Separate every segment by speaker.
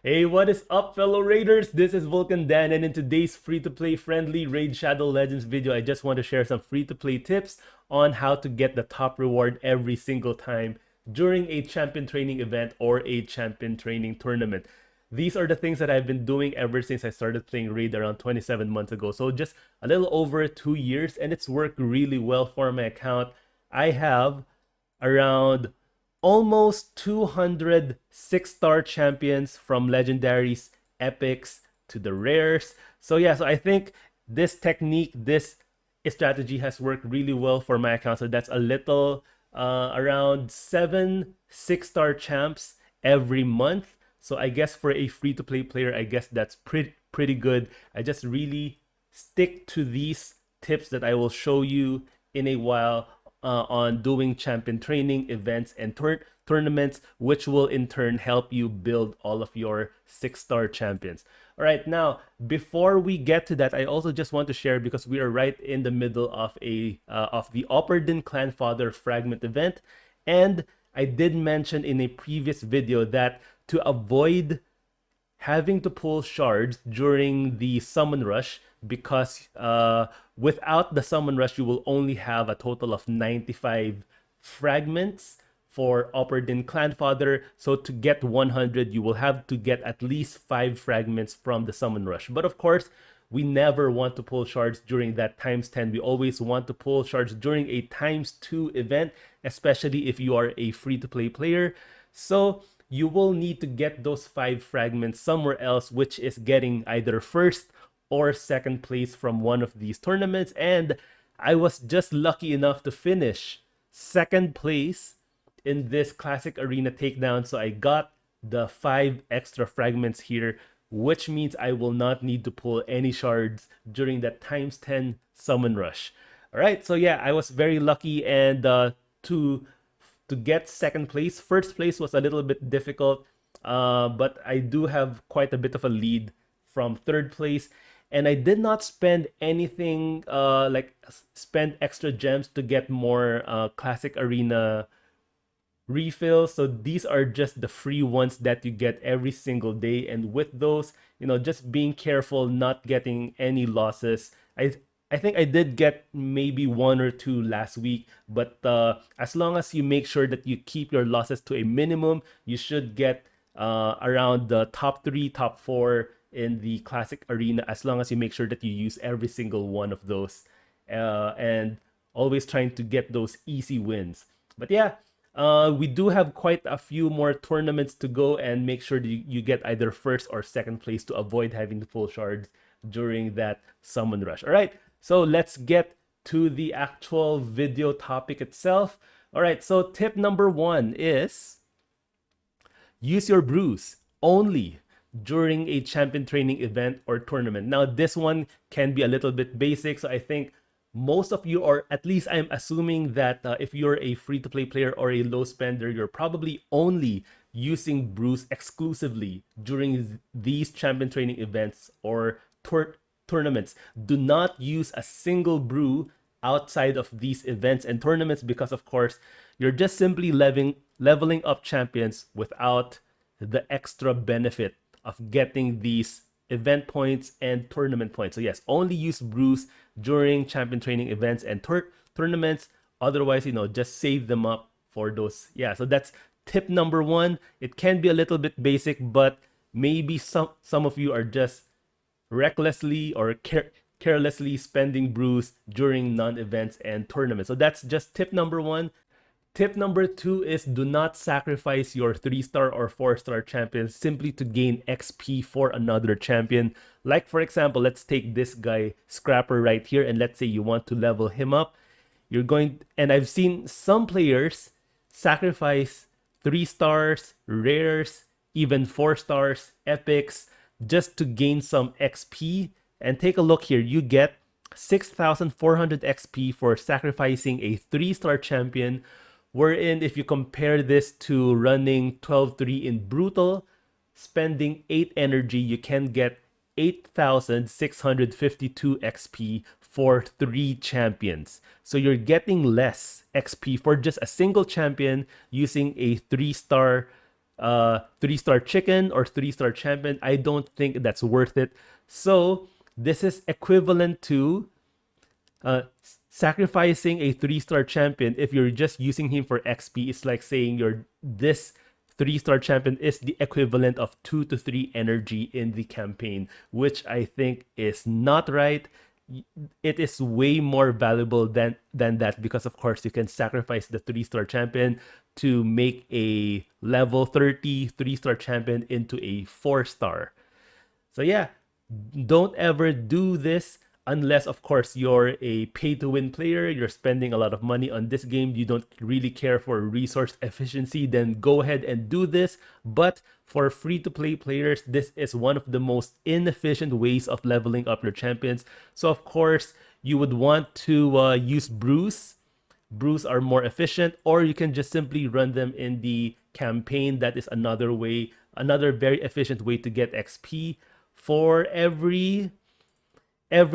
Speaker 1: Hey, what is up, fellow Raiders? This is Vulcan Dan, and in today's free-to-play friendly Raid Shadow Legends video, I just want to share some free-to-play tips on how to get the top reward every single time during a champion training event or a champion training tournament. These are the things that I've been doing ever since I started playing Raid around 27 months ago. So just a little over 2 years, and it's worked really well for my account. I have around almost 200 six-star champions from legendaries, epics to the rares. So yeah, so I think this technique, this strategy has worked really well for my account. So that's a little around 7 six-star champs every month. So I guess for a free-to-play player, I guess that's pretty good. I just really stick to these tips that I will show you in a while on doing champion training events and tournaments, which will in turn help you build all of your six-star champions. All right, now before we get to that, I also just want to share, because we are right in the middle of the Operdin Clan Father Fragment event, and I did mention in a previous video that to avoid having to pull shards during the summon rush, because without the summon rush you will only have a total of 95 fragments for Operdin Clanfather. So to get 100 you will have to get at least 5 fragments from the summon rush. But of course, we never want to pull shards during that times 10. We always want to pull shards during a times 2 event, especially if you are a free-to-play player. So you will need to get those 5 fragments somewhere else, which is getting either first or second place from one of these tournaments. And I was just lucky enough to finish second place in this classic arena takedown. So I got the 5 extra fragments here, which means I will not need to pull any shards during that times 10 summon rush. All right, so yeah, I was very lucky, and to get second place. First place was a little bit difficult, but I do have quite a bit of a lead from third place. And I did not spend anything like spend extra gems to get more classic arena refills. So these are just the free ones that you get every single day. And with those, just being careful, not getting any losses. I think I did get maybe 1 or 2 last week, but as long as you make sure that you keep your losses to a minimum, you should get around the top 3, top 4 in the classic arena, as long as you make sure that you use every single one of those, and always trying to get those easy wins. But yeah, we do have quite a few more tournaments to go, and make sure that you get either first or second place to avoid having to pull shards during that summon rush. All right, so let's get to the actual video topic itself. All right, so tip number 1 is use your brews only during a champion training event or tournament. Now, this one can be a little bit basic, so I think most of you, or at least I'm assuming that if you're a free-to-play player or a low spender, you're probably only using brews exclusively during these champion training events or tournaments. Do not use a single brew outside of these events and tournaments, because of course you're just simply leveling up champions without the extra benefit of getting these event points and tournament points. So yes, only use brews during champion training events and tournaments. Otherwise, just save them up for those. Yeah, so that's tip number 1. It can be a little bit basic, but maybe some of you are just recklessly or carelessly spending brews during non-events and tournaments. So that's just tip number 1. Tip number 2 is do not sacrifice your 3-star or 4-star champions simply to gain XP for another champion. Like for example, let's take this guy Scrapper right here, and let's say you want to level him up. And I've seen some players sacrifice 3 stars, rares, even 4 stars, epics, just to gain some XP. And take a look here, you get 6,400 XP for sacrificing a 3-star champion, wherein if you compare this to running 12-3 in Brutal, spending 8 energy, you can get 8,652 XP for 3 champions. So you're getting less XP for just a single champion using a 3-star 3-star chicken or 3-star champion. I don't think that's worth it. So this is equivalent to uh, sacrificing a 3-star champion. If you're just using him for XP, it's like saying this 3-star champion is the equivalent of 2 to 3 energy in the campaign, which I think is not right. It is way more valuable than that, because of course you can sacrifice the 3-star champion to make a level 30 3-star champion into a 4-star. So yeah, don't ever do this unless, of course, you're a pay-to-win player. You're spending a lot of money on this game. You don't really care for resource efficiency. Then go ahead and do this. But for free-to-play players, this is one of the most inefficient ways of leveling up your champions. So, of course, you would want to use Brews. Brews are more efficient, or you can just simply run them in the campaign. That is another way, another very efficient way to get XP. For every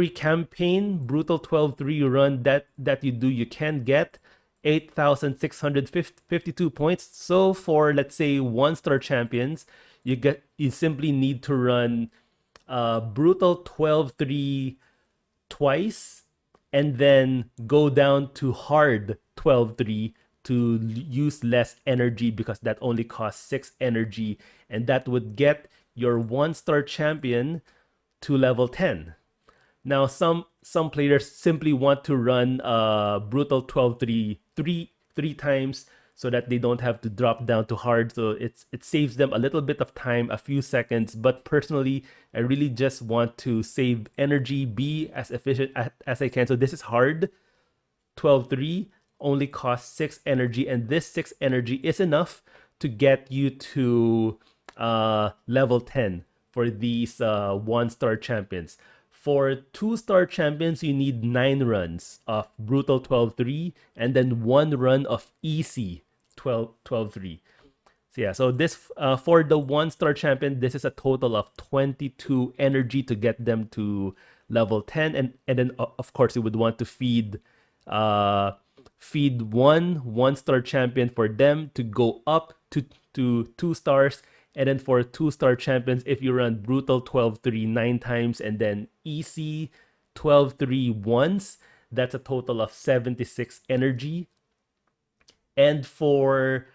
Speaker 1: campaign Brutal 12-3 run that you do, you can get 8,652 points. So for, let's say, 1-star champions, you simply need to run Brutal 12-3 twice, and then go down to hard 12-3 to use less energy, because that only costs 6 energy, and that would get your 1-star champion to level 10. Now, some players simply want to run Brutal 12-3 three times, so that they don't have to drop down to hard. So it saves them a little bit of time, a few seconds. But personally, I really just want to save energy, be as efficient as I can. So this is hard 12-3, only costs 6 energy, and this 6 energy is enough to get you to level 10 for these 1-star champions. For 2-star champions, you need 9 runs of Brutal 12-3 and then 1 run of Easy 12-3. So yeah, so this for the 1-star champion, this is a total of 22 energy to get them to level 10, and then of course you would want to feed one 1-star champion for them to go up to 2 stars. And then for 2-star champions, if you run Brutal 12-3 9 times and then Easy 12-3 once, that's a total of 76 energy. And for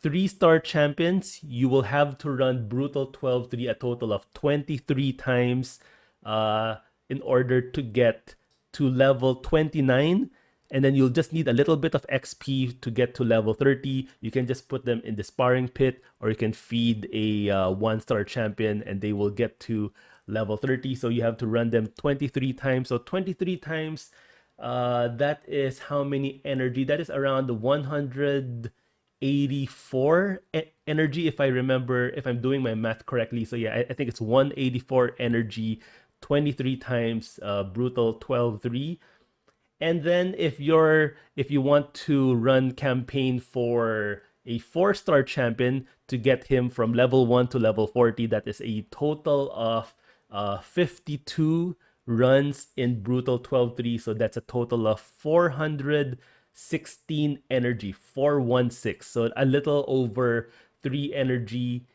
Speaker 1: 3-star champions, you will have to run Brutal 12-3 a total of 23 times in order to get to level 29. And then you'll just need a little bit of XP to get to level 30. You can just put them in the sparring pit, or you can feed a 1-star champion and they will get to level 30. So you have to run them 23 times. So 23 times, that is how many energy? That is around 184 energy, if I remember, if I'm doing my math correctly. So yeah, I think it's 184 energy, 23 times Brutal 12-3. And then if you want to run campaign for a 4-star champion to get him from level 1 to level 40, that is a total of 52 runs in Brutal 12-3. So that's a total of 416 energy, 416. So a little over 3 energy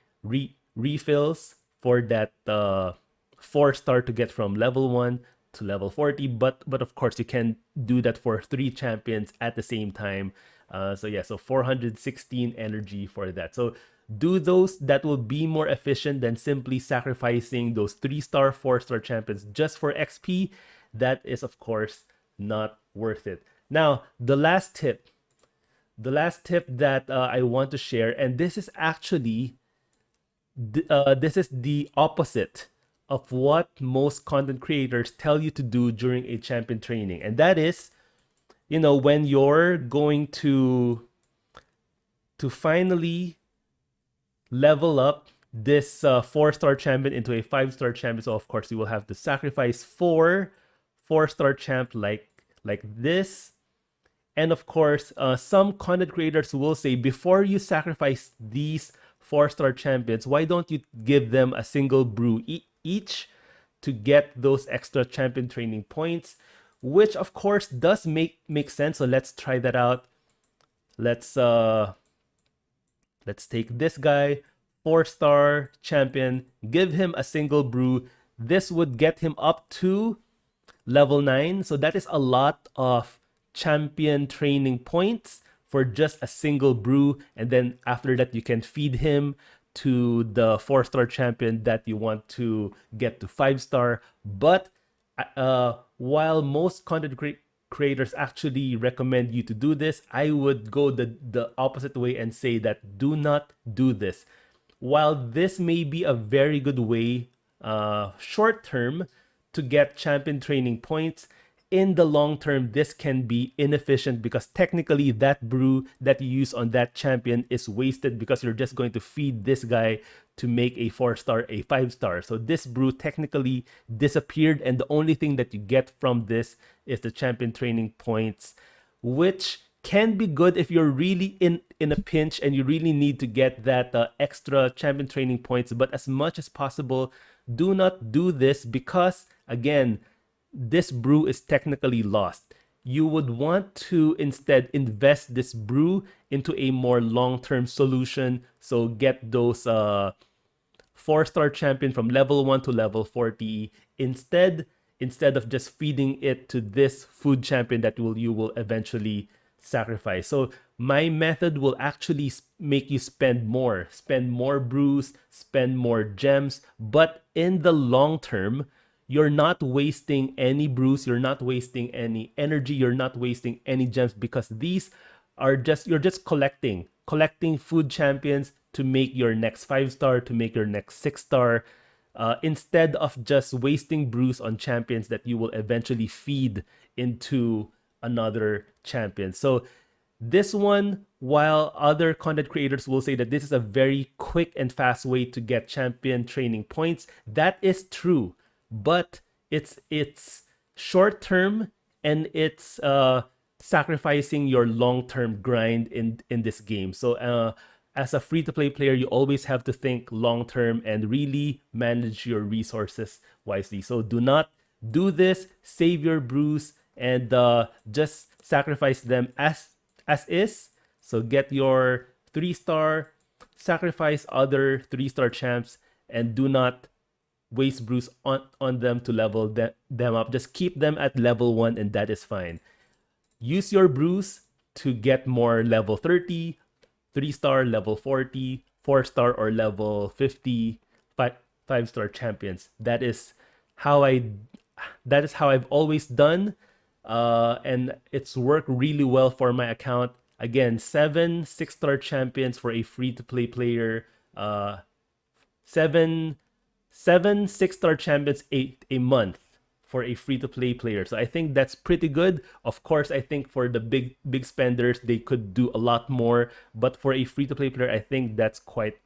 Speaker 1: refills for that 4-star to get from level 1 to level 40, but of course you can do that for 3 champions at the same time. So yeah, so 416 energy for that. So do those. That will be more efficient than simply sacrificing those 3-star 4-star champions just for XP. That is of course not worth it. Now the last tip that I want to share, and this is actually this is the opposite of what most content creators tell you to do during a champion training. And that is, when you're going to finally level up this 4-star champion into a 5-star champion. So of course you will have to sacrifice 4 4-star champ like this. And of course, some content creators will say, before you sacrifice these 4-star champions, why don't you give them a single brew each to get those extra champion training points, which of course does make sense. So let's try that out. Let's take this guy, 4-star champion, give him a single brew. This would get him up to level 9. So that is a lot of champion training points for just a single brew. And then after that, you can feed him to the 4-star champion that you want to get to 5-star. But while most content creators actually recommend you to do this, I would go the opposite way and say that do not do this. While this may be a very good way short term to get champion training points, in the long term, this can be inefficient because technically that brew that you use on that champion is wasted because you're just going to feed this guy to make a 4-star, a 5-star. So this brew technically disappeared, and the only thing that you get from this is the champion training points, which can be good if you're really in a pinch and you really need to get that extra champion training points. But as much as possible, do not do this because, again, this brew is technically lost. You would want to instead invest this brew into a more long-term solution. So get those 4-star champion from level 1 to level 40 instead of just feeding it to this food champion that you will eventually sacrifice. So my method will actually make you spend more brews, spend more gems, but in the long term, you're not wasting any brews, you're not wasting any energy, you're not wasting any gems, because these are you're just collecting food champions to make your next 5-star, to make your next 6-star, instead of just wasting brews on champions that you will eventually feed into another champion. So this one, while other content creators will say that this is a very quick and fast way to get champion training points, that is true. But it's short term, and it's sacrificing your long-term grind in this game. So as a free-to-play player, you always have to think long-term and really manage your resources wisely. So do not do this. Save your brews and just sacrifice them as is. So get your 3-star, sacrifice other 3-star champs, and do not waste brews on them to level them up. Just keep them at level 1 and that is fine. Use your brews to get more level 30, 3-star, level 40, 4-star, or level 50, 5-star champions. That is how I've always done, and it's worked really well for my account. Again, 7 6-star champions for a free-to-play player, 7 6-star champions a month for a free-to-play player. So I think that's pretty good. Of course, I think for the big spenders, they could do a lot more. But for a free-to-play player, I think that's quite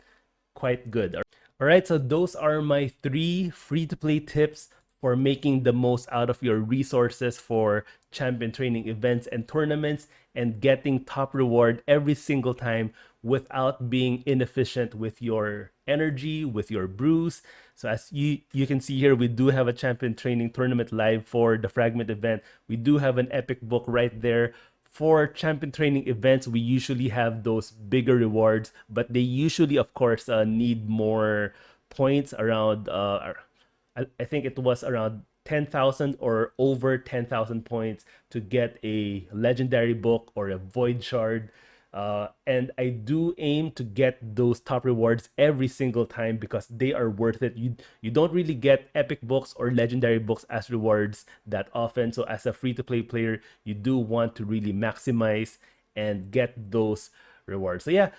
Speaker 1: good. All right, so those are my 3 free-to-play tips for making the most out of your resources for champion training events and tournaments and getting top reward every single time without being inefficient with your energy, with your brews. So as you can see here, we do have a champion training tournament live for the fragment event. We do have an epic book right there. For champion training events, we usually have those bigger rewards, but they usually, of course, need more points around, I think it was around 10,000 or over 10,000 points to get a legendary book or a void shard. And I do aim to get those top rewards every single time because they are worth it. You don't really get epic books or legendary books as rewards that often. So as a free-to-play player, you do want to really maximize and get those rewards. So yeah,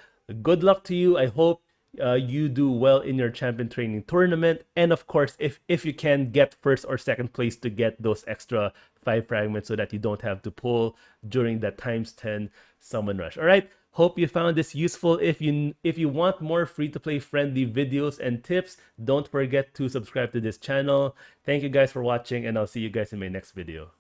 Speaker 1: good luck to you. I hope you do well in your champion training tournament. And of course, if you can, get first or second place to get those extra 5 fragments so that you don't have to pull during that ×10 summon rush. All right, hope you found this useful. If you want more free-to-play friendly videos and tips, don't forget to subscribe to this channel. Thank you guys for watching, and I'll see you guys in my next video.